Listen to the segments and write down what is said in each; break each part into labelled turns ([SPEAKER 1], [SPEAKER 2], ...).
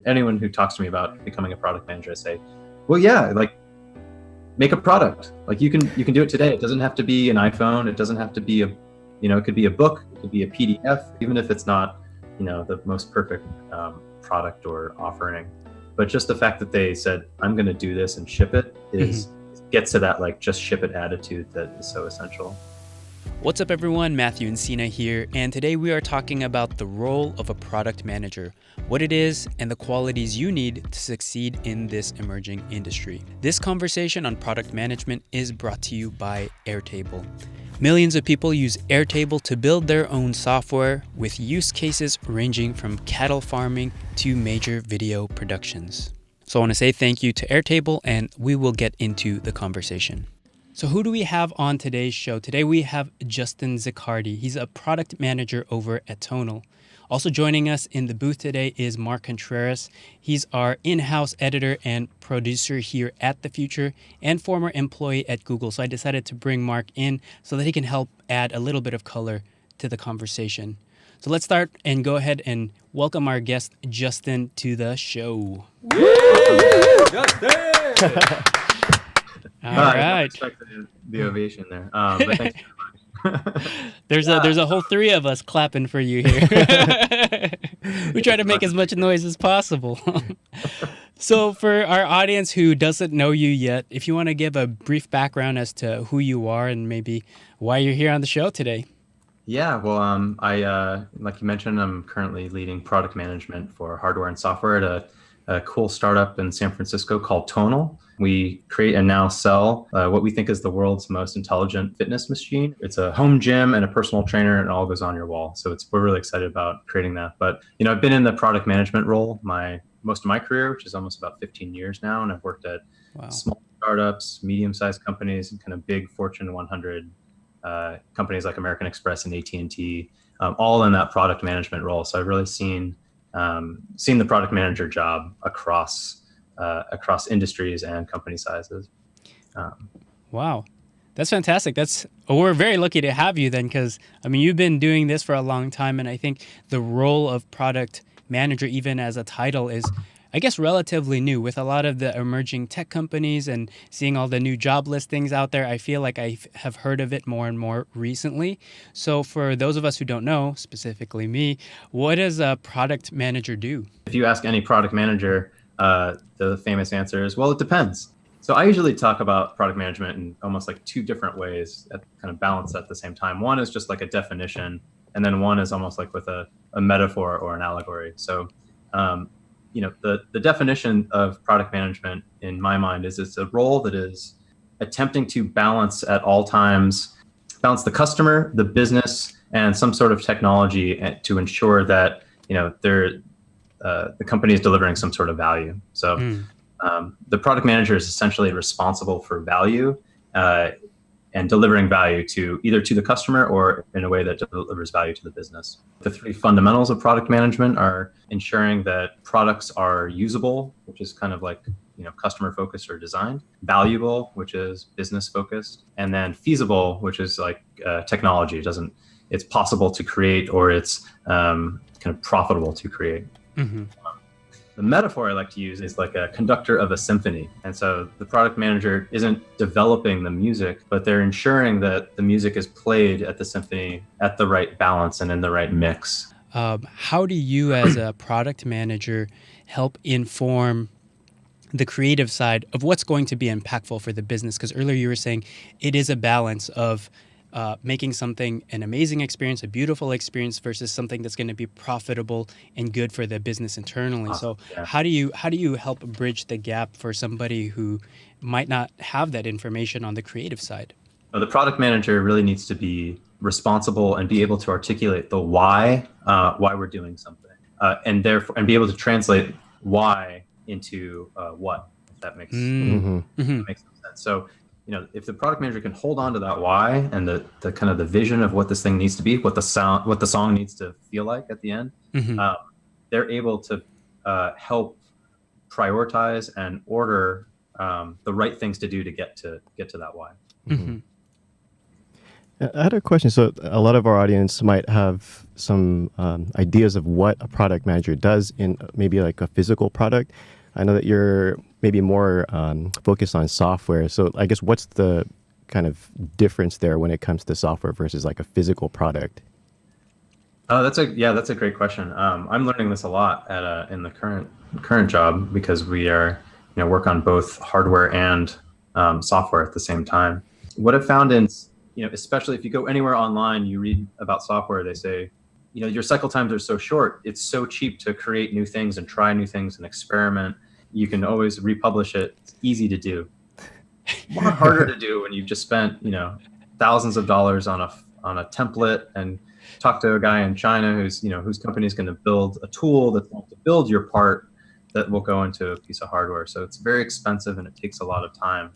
[SPEAKER 1] Anyone who talks to me about becoming a product manager, I say, well, yeah, like make a product. Like you can do it today. It doesn't have to be an iPhone. It doesn't have to be it could be a book. It could be a PDF, even if it's not, the most perfect product or offering. But just the fact that they said, I'm going to do this and ship it gets to that like just ship it attitude that is so essential.
[SPEAKER 2] What's up everyone, Matthew and Sina here, and today we are talking about the role of a product manager, what it is, and the qualities you need to succeed in this emerging industry. This conversation on product management is brought to you by Airtable. Millions of people use Airtable to build their own software with use cases ranging from cattle farming to major video productions. So I want to say thank you to Airtable, and we will get into the conversation. So who do we have on today's show? Today we have Justin Zaccardi. He's a product manager over at Tonal. Also joining us in the booth today is Mark Contreras. He's our in-house editor and producer here at The Futur and former employee at Google. So I decided to bring Mark in so that he can help add a little bit of color to the conversation. So let's start and go ahead and welcome our guest, Justin, to the show.
[SPEAKER 3] Justin!
[SPEAKER 2] All right.
[SPEAKER 1] I expected the ovation there. But thanks very much.
[SPEAKER 2] There's a whole three of us clapping for you here. We try to make as much noise as possible. So for our audience who doesn't know you yet, if you want to give a brief background as to who you are and maybe why you're here on the show today.
[SPEAKER 1] Yeah, well, I like you mentioned, I'm currently leading product management for hardware and software at a cool startup in San Francisco called Tonal. We create and now sell what we think is the world's most intelligent fitness machine. It's a home gym and a personal trainer, and it all goes on your wall. So we're really excited about creating that. But I've been in the product management role most of my career, which is almost about 15 years now, and I've worked at small startups, medium-sized companies, and kind of big Fortune 100 companies like American Express and AT&T, all in that product management role. So I've really seen the product manager job across industries and company sizes.
[SPEAKER 2] Wow, that's fantastic. We're very lucky to have you then, because you've been doing this for a long time, and I think the role of product manager, even as a title, is I guess relatively new. With a lot of the emerging tech companies and seeing all the new job listings out there, I feel like I have heard of it more and more recently. So for those of us who don't know, specifically me, what does a product manager do?
[SPEAKER 1] If you ask any product manager, the famous answer is, well, it depends. So I usually talk about product management in almost like two different ways, that kind of balance at the same time. One is just like a definition, and then one is almost like with a metaphor or an allegory. So the definition of product management in my mind is it's a role that is attempting to balance at all times, balance the customer, the business, and some sort of technology to ensure that the company is delivering some sort of value. So the product manager is essentially responsible for value and delivering value to either to the customer or in a way that delivers value to the business. The three fundamentals of product management are ensuring that products are usable, which is kind of like customer focused or designed, valuable, which is business focused, and then feasible, which is like technology. It's possible to create, or it's kind of profitable to create. Mm-hmm. The metaphor I like to use is like a conductor of a symphony. And so the product manager isn't developing the music, but they're ensuring that the music is played at the symphony at the right balance and in the right mix.
[SPEAKER 2] How do you as a product manager help inform the creative side of what's going to be impactful for the business? Because earlier you were saying it is a balance of making something an amazing experience, a beautiful experience, versus something that's going to be profitable and good for the business internally.
[SPEAKER 1] Awesome.
[SPEAKER 2] So
[SPEAKER 1] Yeah.
[SPEAKER 2] how do you help bridge the gap for somebody who might not have that information on the creative side?
[SPEAKER 1] The product manager really needs to be responsible and be able to articulate the why we're doing something, and be able to translate why into what, if that makes makes sense. So if the product manager can hold on to that why and the kind of the vision of what this thing needs to be, what the song needs to feel like at the end, they're able to help prioritize and order the right things to do to get to that why.
[SPEAKER 2] Mm-hmm.
[SPEAKER 3] I had a question. So a lot of our audience might have some ideas of what a product manager does in maybe like a physical product. I know that you're maybe more focused on software. So I guess what's the kind of difference there when it comes to software versus like a physical product?
[SPEAKER 1] That's a great question. I'm learning this a lot in the current job because we are work on both hardware and software at the same time. What I've found is especially if you go anywhere online, you read about software, they say your cycle times are so short. It's so cheap to create new things and try new things and experiment. You can always republish it. It's easy to do. A lot harder to do when you've just spent thousands of dollars on a template and talk to a guy in China whose company is going to build a tool that's going to build your part that will go into a piece of hardware. So it's very expensive and it takes a lot of time.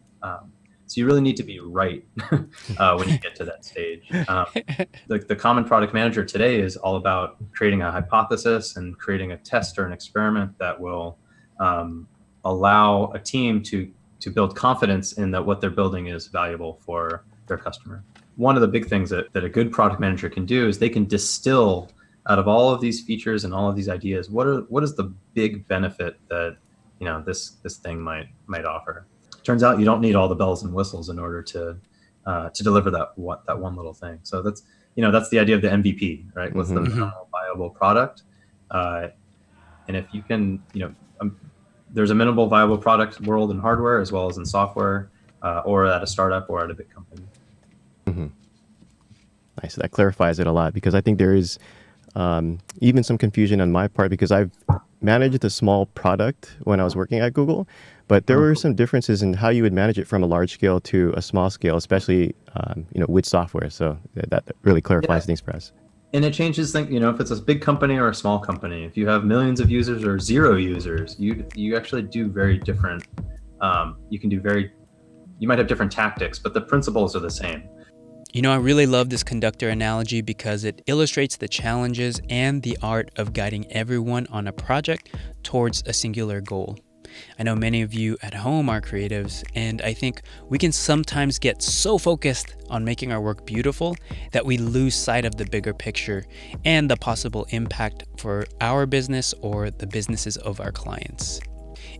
[SPEAKER 1] So you really need to be right when you get to that stage. The common product manager today is all about creating a hypothesis and creating a test or an experiment that will allow a team to build confidence in that what they're building is valuable for their customer. One of the big things that a good product manager can do is they can distill out of all of these features and all of these ideas, what is the big benefit that this thing might offer. Turns out you don't need all the bells and whistles in order to deliver that one little thing. So that's the idea of the MVP, right? What's the minimal viable product? And if you can, there's a minimal viable product world in hardware as well as in software, or at a startup or at a big company.
[SPEAKER 3] Mm-hmm. Nice. That clarifies it a lot because I think there is even some confusion on my part because I've managed a small product when I was working at Google, but there were some differences in how you would manage it from a large scale to a small scale, especially with software. So that really clarifies things for us.
[SPEAKER 1] And it changes things, if it's a big company or a small company. If you have millions of users or 0 users, you actually do very different. You might have different tactics, but the principles are the same.
[SPEAKER 2] I really love this conductor analogy because it illustrates the challenges and the art of guiding everyone on a project towards a singular goal. I know many of you at home are creatives, and I think we can sometimes get so focused on making our work beautiful that we lose sight of the bigger picture and the possible impact for our business or the businesses of our clients.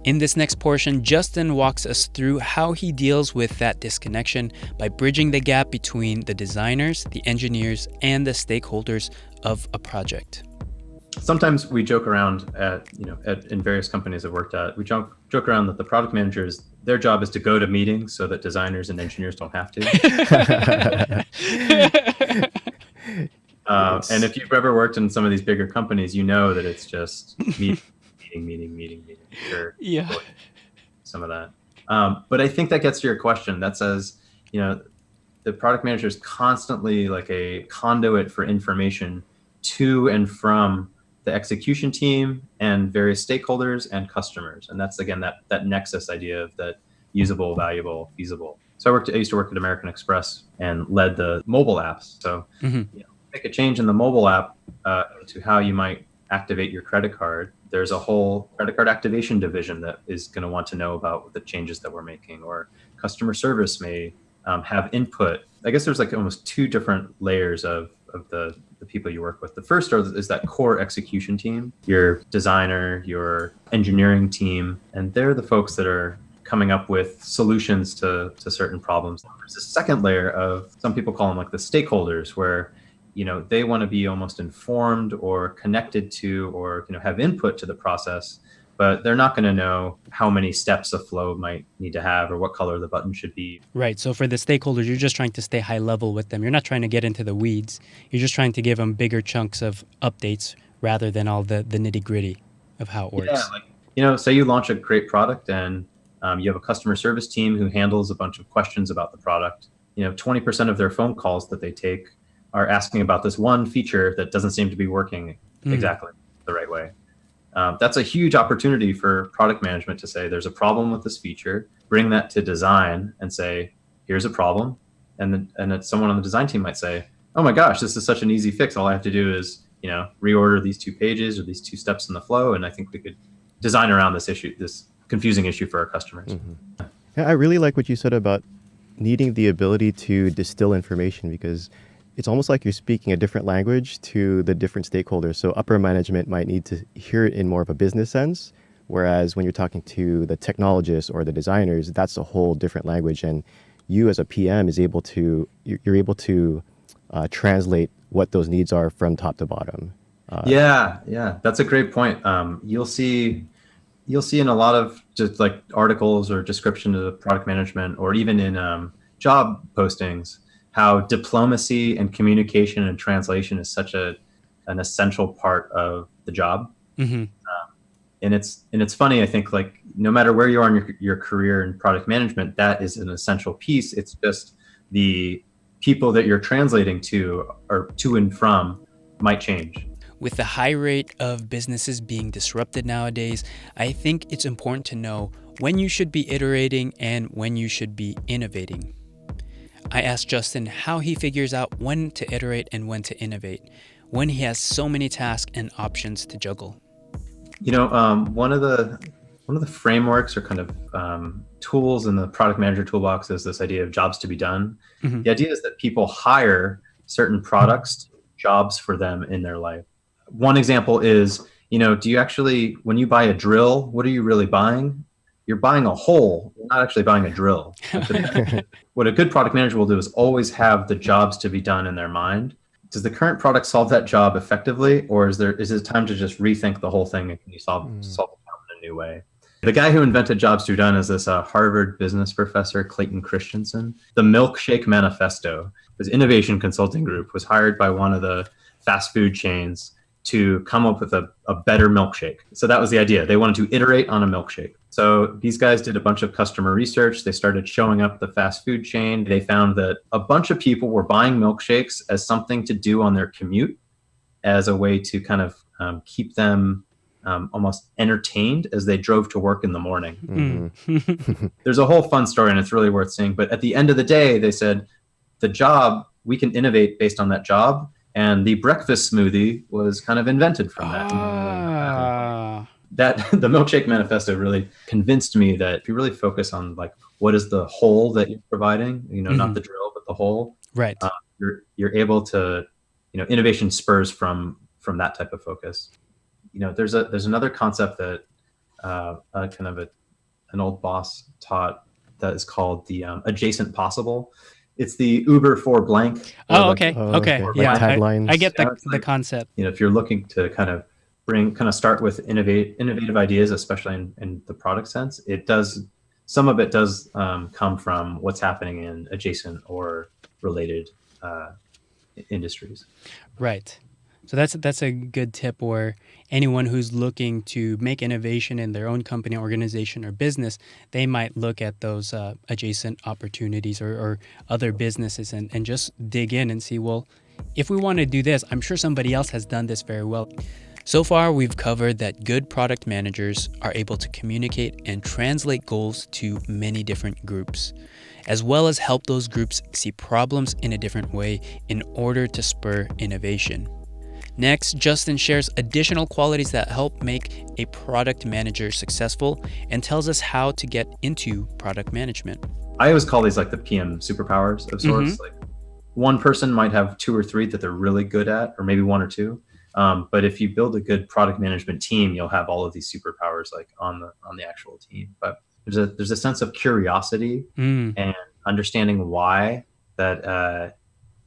[SPEAKER 2] In this next portion, Justin walks us through how he deals with that disconnection by bridging the gap between the designers, the engineers, and the stakeholders of a project.
[SPEAKER 1] Sometimes we joke around in various companies I've worked at, we joke around that the product managers, their job is to go to meetings so that designers and engineers don't have to. And if you've ever worked in some of these bigger companies, you know that it's just meeting. Sure.
[SPEAKER 2] Yeah.
[SPEAKER 1] Some of that. But I think that gets to your question. That says, the product manager is constantly like a conduit for information to and from the execution team and various stakeholders and customers. And that's, again, that nexus idea of that usable, valuable, feasible. So I used to work at American Express and led the mobile apps. So make a change in the mobile app to how you might activate your credit card. There's a whole credit card activation division that is going to want to know about the changes that we're making, or customer service may have input. I guess there's like almost 2 different layers of the people you work with. The first is that core execution team, your designer, your engineering team, and they're the folks that are coming up with solutions to certain problems. There's a second layer of, some people call them like the stakeholders, where they want to be almost informed or connected to, or have input to the process, but they're not going to know how many steps a flow might need to have or what color the button should be.
[SPEAKER 2] Right. So for the stakeholders, you're just trying to stay high level with them. You're not trying to get into the weeds. You're just trying to give them bigger chunks of updates rather than all the nitty gritty of how it works.
[SPEAKER 1] Yeah, say you launch a great product and you have a customer service team who handles a bunch of questions about the product. 20% of their phone calls that they take are asking about this one feature that doesn't seem to be working exactly the right way. That's a huge opportunity for product management to say, there's a problem with this feature, bring that to design and say, here's a problem. And then someone on the design team might say, oh my gosh, this is such an easy fix. All I have to do is, reorder these 2 pages or these 2 steps in the flow. And I think we could design around this confusing issue for our customers.
[SPEAKER 3] Yeah, I really like what you said about needing the ability to distill information, because it's almost like you're speaking a different language to the different stakeholders. So upper management might need to hear it in more of a business sense, whereas when you're talking to the technologists or the designers, that's a whole different language. And you as a PM you're able to translate what those needs are from top to bottom.
[SPEAKER 1] Yeah, that's a great point. You'll see in a lot of just like articles or description of product management, or even in job postings, how diplomacy and communication and translation is such an essential part of the job.
[SPEAKER 2] Mm-hmm.
[SPEAKER 1] And it's funny, I think, like no matter where you are in your career in product management, that is an essential piece. It's just the people that you're translating to or to and from might change.
[SPEAKER 2] With the high rate of businesses being disrupted nowadays, I think it's important to know when you should be iterating and when you should be innovating. I asked Justin how he figures out when to iterate and when to innovate, when he has so many tasks and options to juggle.
[SPEAKER 1] One of the frameworks or kind of tools in the product manager toolbox is this idea of jobs to be done.
[SPEAKER 2] Mm-hmm.
[SPEAKER 1] The idea is that people hire certain products, jobs for them in their life. One example is, do you actually, when you buy a drill, what are you really buying? You're buying a hole. You're not actually buying a drill. What a good product manager will do is always have the jobs to be done in their mind. Does the current product solve that job effectively, or is it time to just rethink the whole thing and can you solve the problem in a new way? The guy who invented jobs to be done is this Harvard business professor, Clayton Christensen. The Milkshake Manifesto, his innovation consulting group, was hired by one of the fast food chains to come up with a better milkshake. So that was the idea. They wanted to iterate on a milkshake. So these guys did a bunch of customer research. They started showing up the fast food chain. They found that a bunch of people were buying milkshakes as something to do on their commute, as a way to kind of keep them almost entertained as they drove to work in the morning.
[SPEAKER 3] Mm-hmm.
[SPEAKER 1] There's a whole fun story and it's really worth seeing. But at the end of the day, they said, the job, we can innovate based on that job. And the breakfast smoothie was kind of invented from that. That the Milkshake Manifesto really convinced me that if you really focus on like what is the whole that you're providing, not the drill but the whole,
[SPEAKER 2] right?
[SPEAKER 1] You're able to, innovation spurs from that type of focus. There's another concept that kind of an old boss taught that is called the adjacent possible. It's the Uber for blank.
[SPEAKER 2] Okay. Yeah,
[SPEAKER 3] taglines.
[SPEAKER 2] I get the concept.
[SPEAKER 1] If you're looking to kind of start with innovative ideas, especially in the product sense, some of it does come from what's happening in adjacent or related industries.
[SPEAKER 2] Right. So that's a good tip, where anyone who's looking to make innovation in their own company, organization, or business, they might look at those adjacent opportunities or other businesses and just dig in and see, well, if we want to do this, I'm sure somebody else has done this very well. So far, we've covered that good product managers are able to communicate and translate goals to many different groups, as well as help those groups see problems in a different way in order to spur innovation. Next, Justin shares additional qualities that help make a product manager successful and tells us how to get into product management.
[SPEAKER 1] I always call these like the PM superpowers of sorts.
[SPEAKER 2] Mm-hmm.
[SPEAKER 1] Like one person might have 2 or 3 that they're really good at, or maybe 1 or 2. But if you build a good product management team, you'll have all of these superpowers like on the actual team. But there's a sense of curiosity and understanding why that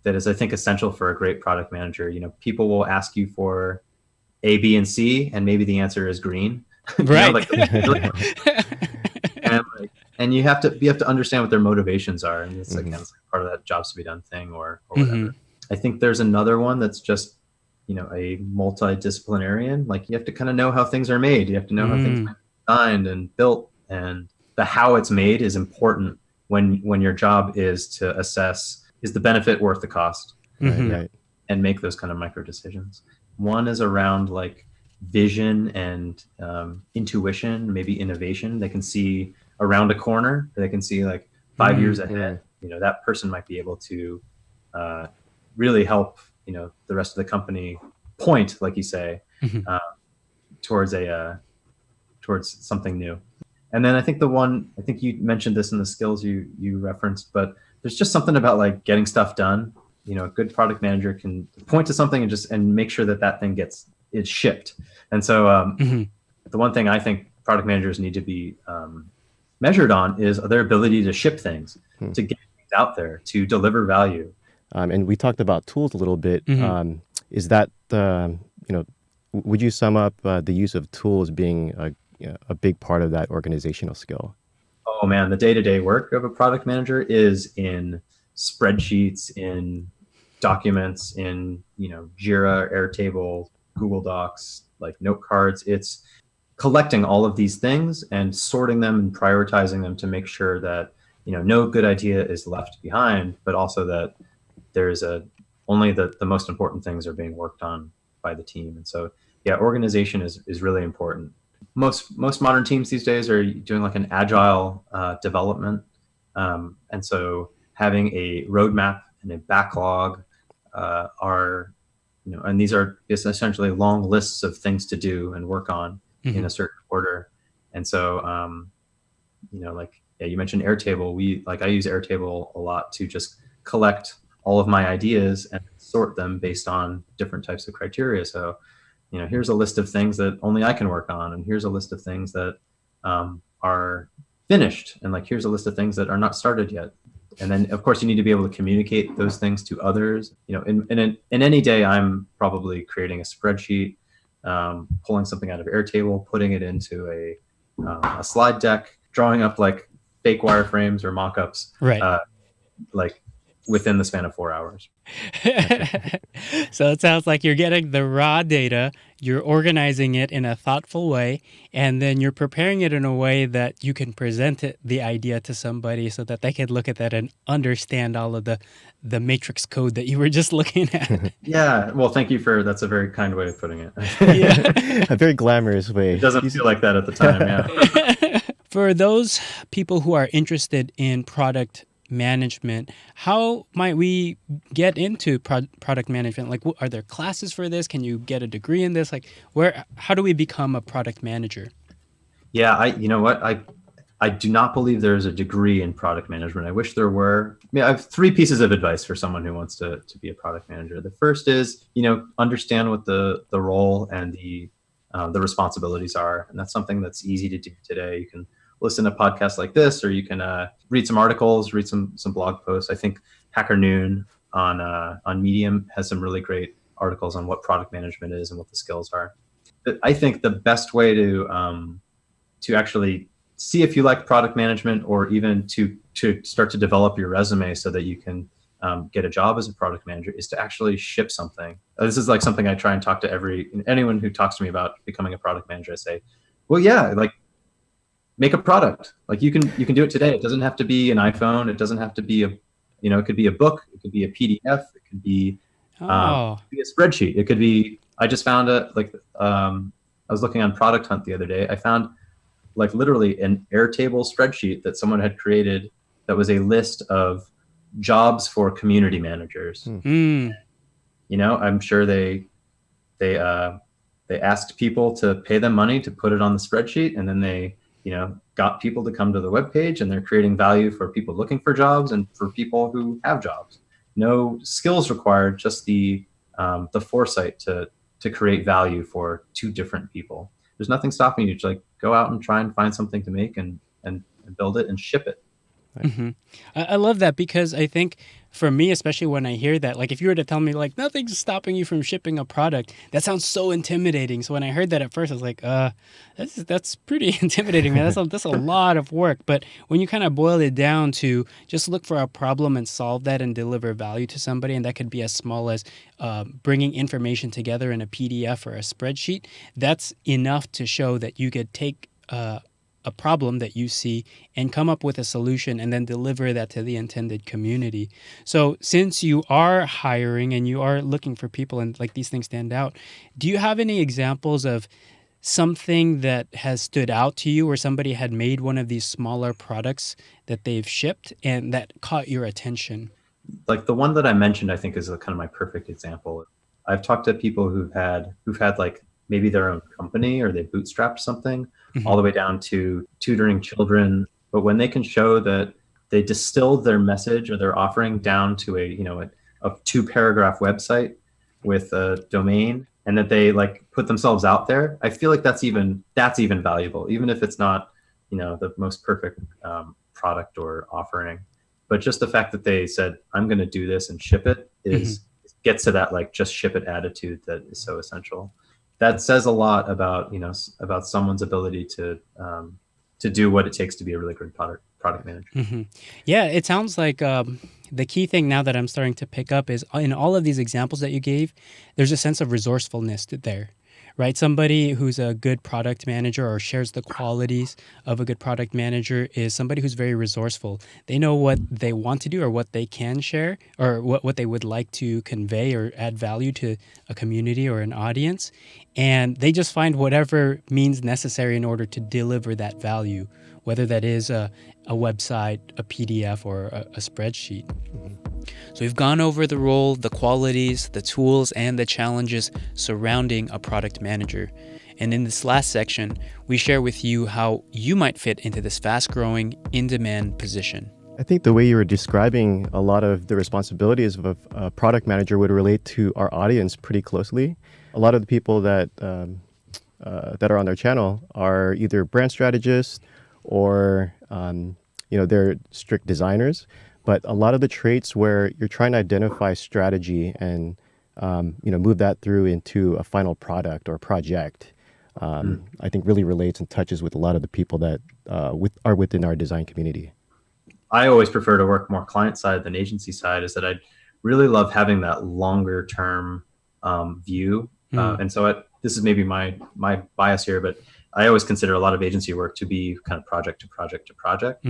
[SPEAKER 1] is, I think, essential for a great product manager. People will ask you for A, B, and C, and maybe the answer is green.
[SPEAKER 2] Right.
[SPEAKER 1] And you have to understand what their motivations are, and it's again, it's part of that jobs to be done thing or whatever. I think there's another one that's just a multidisciplinarian. Like you have to kind of know how things are made. You have to know how things are designed and built, and the how it's made is important when your job is to assess, is the benefit worth the cost?
[SPEAKER 3] Right.
[SPEAKER 1] And make those kind of micro decisions. One is around like vision and intuition, maybe innovation. They can see around a corner. They can see like 5 years ahead. That person might be able to really help the rest of the company point, like you say, towards something new. And then I think I think you mentioned this in the skills you referenced, but there's just something about like getting stuff done. A good product manager can point to something and make sure that thing it's shipped. And so the one thing I think product managers need to be measured on is their ability to ship things, to get things out there, to deliver value.
[SPEAKER 3] And we talked about tools a little bit. Is that would you sum up the use of tools being a big part of that organizational skill?
[SPEAKER 1] Oh man, the day-to-day work of a product manager is in spreadsheets, in documents, in Jira, Airtable, Google Docs, like note cards. It's collecting all of these things and sorting them and prioritizing them to make sure that no good idea is left behind, but also that there's only the most important things are being worked on by the team. And so yeah, organization is really important. Most modern teams these days are doing like an agile development, and so having a roadmap and a backlog and these are essentially long lists of things to do and work on in a certain order. And so you mentioned Airtable. I use Airtable a lot to just collect all of my ideas and sort them based on different types of criteria. So here's a list of things that only I can work on, and here's a list of things that are finished, and like here's a list of things that are not started yet. And then of course you need to be able to communicate those things to others. In any day I'm probably creating a spreadsheet, pulling something out of Airtable, putting it into a slide deck, drawing up like fake wireframes or mock-ups,
[SPEAKER 2] right?
[SPEAKER 1] Like within the span of 4 hours.
[SPEAKER 2] So it sounds like you're getting the raw data, you're organizing it in a thoughtful way, and then you're preparing it in a way that you can present the idea to somebody so that they can look at that and understand all of the matrix code that you were just looking at.
[SPEAKER 1] Yeah, well, thank you that's a very kind way of putting it.
[SPEAKER 2] Yeah.
[SPEAKER 3] A very glamorous way.
[SPEAKER 1] It doesn't feel like that at the time, yeah.
[SPEAKER 2] For those people who are interested in product management, how might we get into product management? Like, are there classes for this? Can you get a degree in this? Like, how do we become a product manager?
[SPEAKER 1] Yeah, I do not believe there's a degree in product management. I wish there were. I have 3 pieces of advice for someone who wants to be a product manager. The first is, understand what the role and the responsibilities are, and that's something that's easy to do today. You can listen to podcasts like this, or you can read some articles, read some blog posts. I think Hacker Noon on Medium has some really great articles on what product management is and what the skills are. But I think the best way to actually see if you like product management, or even to start to develop your resume so that you can get a job as a product manager, is to actually ship something. This is like something I try and talk to anyone who talks to me about becoming a product manager. I say, well, yeah, like, make a product. Like you can do it today. It doesn't have to be an iPhone. It doesn't have to be it could be a book. It could be a PDF. It could be a spreadsheet. It could be, I just found I was looking on Product Hunt the other day. I found like literally an Airtable spreadsheet that someone had created that was a list of jobs for community managers. I'm sure they asked people to pay them money to put it on the spreadsheet, and then they got people to come to the webpage, and they're creating value for people looking for jobs and for people who have jobs. No skills required, just the foresight to create value for 2 different people. There's nothing stopping you to like go out and try and find something to make and build it and ship it.
[SPEAKER 2] Mm-hmm. I love that, because I think for me, especially when I hear that, like if you were to tell me like nothing's stopping you from shipping a product, that sounds so intimidating. So when I heard that at first, I was like, that's pretty intimidating, man. That's a lot of work. But when you kind of boil it down to just look for a problem and solve that and deliver value to somebody, and that could be as small as bringing information together in a PDF or a spreadsheet, that's enough to show that you could take a problem that you see and come up with a solution and then deliver that to the intended community. So since you are hiring and you are looking for people and like these things stand out, do you have any examples of something that has stood out to you, where somebody had made one of these smaller products that they've shipped and that caught your attention?
[SPEAKER 1] Like the one that I mentioned, I think is kind of my perfect example. I've talked to people who've had like maybe their own company, or they bootstrapped something, all the way down to tutoring children. But when they can show that they distilled their message or their offering down to a 2-paragraph website with a domain, and that they like put themselves out there, I feel like that's even valuable, even if it's not, the most perfect product or offering. But just the fact that they said, I'm going to do this and ship it gets to that like just ship it attitude that is so essential. That says a lot about about someone's ability to do what it takes to be a really good product manager.
[SPEAKER 2] Yeah, it sounds like the key thing now that I'm starting to pick up is in all of these examples that you gave, there's a sense of resourcefulness there, right? Somebody who's a good product manager or shares the qualities of a good product manager is somebody who's very resourceful. They know what they want to do or what they can share or what they would like to convey or add value to a community or an audience. And they just find whatever means necessary in order to deliver that value, whether that is a website, a PDF, or a spreadsheet. So we've gone over the role, the qualities, the tools, and the challenges surrounding a product manager. And in this last section, we share with you how you might fit into this fast-growing, in-demand position.
[SPEAKER 3] I think the way you were describing a lot of the responsibilities of a product manager would relate to our audience pretty closely. A lot of the people that are on their channel are either brand strategists or they're strict designers. But a lot of the traits where you're trying to identify strategy and move that through into a final product or project, I think really relates and touches with a lot of the people that are within our design community.
[SPEAKER 1] I always prefer to work more client side than agency side. Is that I really love having that longer term view, and so this is maybe my bias here, but I always consider a lot of agency work to be kind of project to project to project.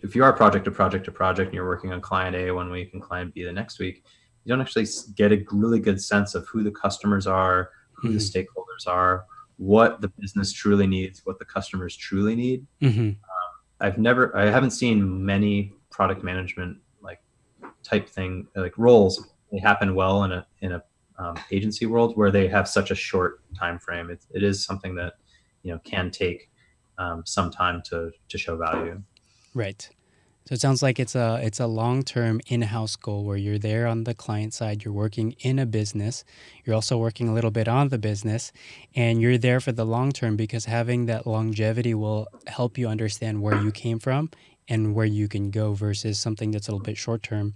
[SPEAKER 1] If you are project to project to project and you're working on client A one week and client B the next week, you don't actually get a really good sense of who the customers are, who the stakeholders are, what the business truly needs, what the customers truly need. I haven't seen many product management like type thing, like roles. They happen well in a agency world where they have such a short time frame. It is something that can take some time to show value.
[SPEAKER 2] Right. So it sounds like it's a long-term in-house goal where you're there on the client side, you're working in a business, you're also working a little bit on the business, and you're there for the long term because having that longevity will help you understand where you came from and where you can go versus something that's a little bit short-term.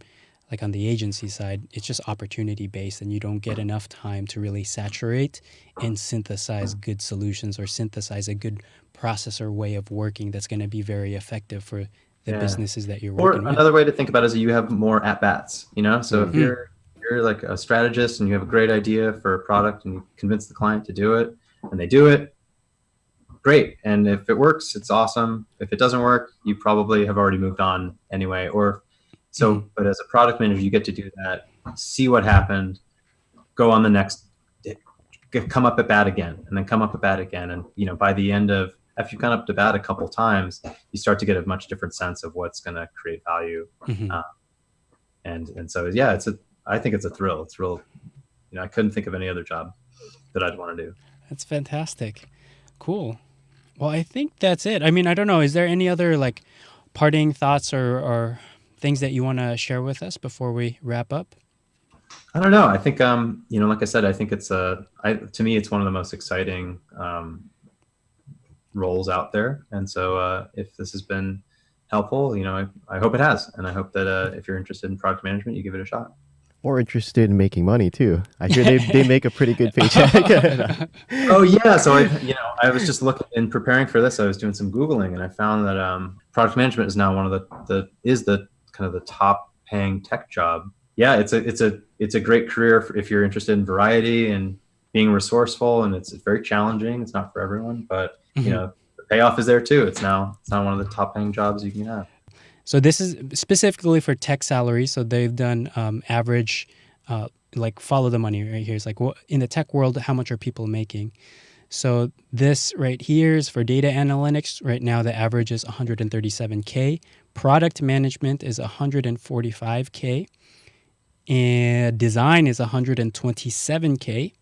[SPEAKER 2] Like on the agency side, it's just opportunity-based and you don't get enough time to really saturate and synthesize good solutions or synthesize a good process or way of working that's going to be very effective for the businesses that you're working with.
[SPEAKER 1] Or another way to think about it is you have more at-bats, So if you're like a strategist and you have a great idea for a product and you convince the client to do it and they do it, great. And if it works, it's awesome. If it doesn't work, you probably have already moved on anyway. But as a product manager, you get to do that, see what happened, go on the next, come up at bat again, and then come up at bat again. And, by the end of, after you've gone up to bat a couple times, you start to get a much different sense of what's going to create value. And so, yeah, I think it's a thrill. It's real. I couldn't think of any other job that I'd want to do.
[SPEAKER 2] That's fantastic. Cool. Well, I think that's it. I mean, I don't know. Is there any other like parting thoughts or things that you want to share with us before we wrap up?
[SPEAKER 1] I don't know. I think, like I said, I think it's to me, it's one of the most exciting roles out there. And so if this has been helpful, I hope it has. And I hope that if you're interested in product management, you give it a shot.
[SPEAKER 3] Or interested in making money too. I hear they make a pretty good paycheck.
[SPEAKER 1] Oh yeah. So I was just looking in preparing for this. I was doing some Googling and I found that product management is now one of the kind of the top paying tech job. Yeah, it's a great career if you're interested in variety and being resourceful, and it's very challenging. It's not for everyone, but the payoff is there too. It's now one of the top paying jobs you can have.
[SPEAKER 2] So this is specifically for tech salaries. So they've done average, like follow the money right here. It's like in the tech world, how much are people making? So this right here is for data analytics. Right now, the average is $137K. Product management is $145K. And design is $127K.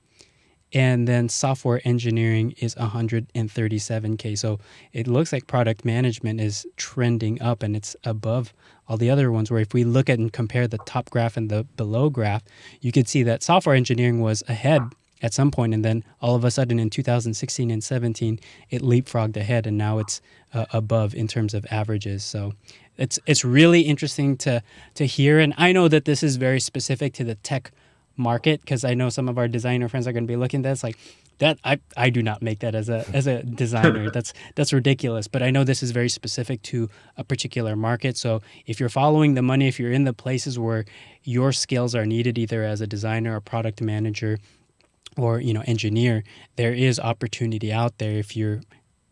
[SPEAKER 2] And then software engineering is 137K. So it looks like product management is trending up and it's above all the other ones, where if we look at and compare the top graph and the below graph, you could see that software engineering was ahead at some point, and then all of a sudden in 2016 and 17, it leapfrogged ahead, and now it's above in terms of averages. So it's really interesting to hear. And I know that this is very specific to the tech market, because I know some of our designer friends are going to be looking at this like that. I do not make that as a designer. That's ridiculous. But I know this is very specific to a particular market. So if you're following the money, if you're in the places where your skills are needed, either as a designer or product manager or engineer, there is opportunity out there if you're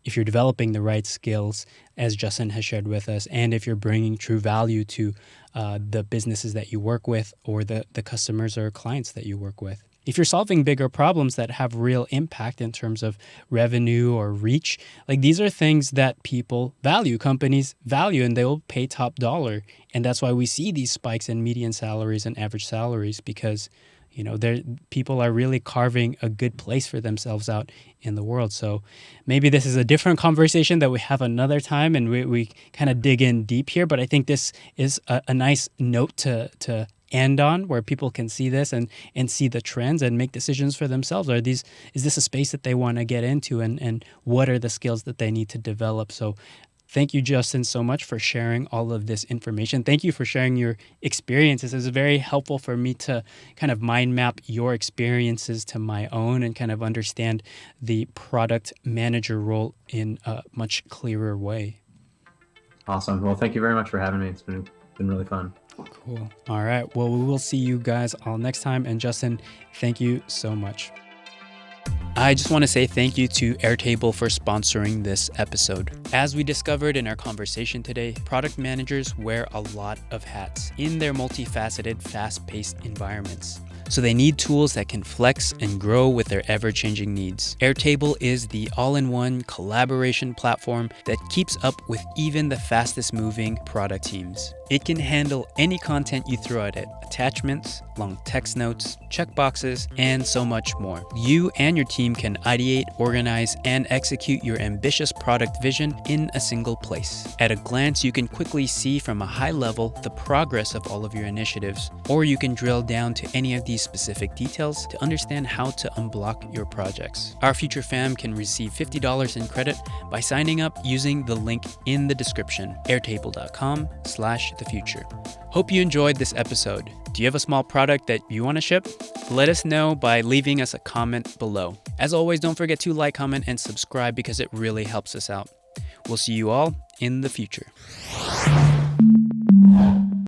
[SPEAKER 2] developing the right skills, as Justin has shared with us, and if you're bringing true value to the businesses that you work with or the customers or clients that you work with. If you're solving bigger problems that have real impact in terms of revenue or reach, like these are things that people value, companies value, and they will pay top dollar. And that's why we see these spikes in median salaries and average salaries, because people are really carving a good place for themselves out in the world. So maybe this is a different conversation that we have another time, and we kind of dig in deep here. But I think this is a nice note to end on, where people can see this and see the trends and make decisions for themselves. Is this a space that they want to get into, and what are the skills that they need to develop? So thank you, Justin, so much for sharing all of this information. Thank you for sharing your experiences. It was very helpful for me to kind of mind map your experiences to my own and kind of understand the product manager role in a much clearer way.
[SPEAKER 1] Awesome. Well, thank you very much for having me. It's been really fun.
[SPEAKER 2] Cool. All right. Well, we will see you guys all next time. And Justin, thank you so much. I just want to say thank you to Airtable for sponsoring this episode. As we discovered in our conversation today, product managers wear a lot of hats in their multifaceted, fast-paced environments. So they need tools that can flex and grow with their ever-changing needs. Airtable is the all-in-one collaboration platform that keeps up with even the fastest-moving product teams. It can handle any content you throw at it: attachments, long text notes, checkboxes, and so much more. You and your team can ideate, organize, and execute your ambitious product vision in a single place. At a glance, you can quickly see from a high level the progress of all of your initiatives, or you can drill down to any of these specific details to understand how to unblock your projects. Our Future fam can receive $50 in credit by signing up using the link in the description, airtable.com/thefuture. Hope you enjoyed this episode. Do you have a small product that you want to ship? Let us know by leaving us a comment below. As always, don't forget to like, comment, and subscribe, because it really helps us out. We'll see you all in the future.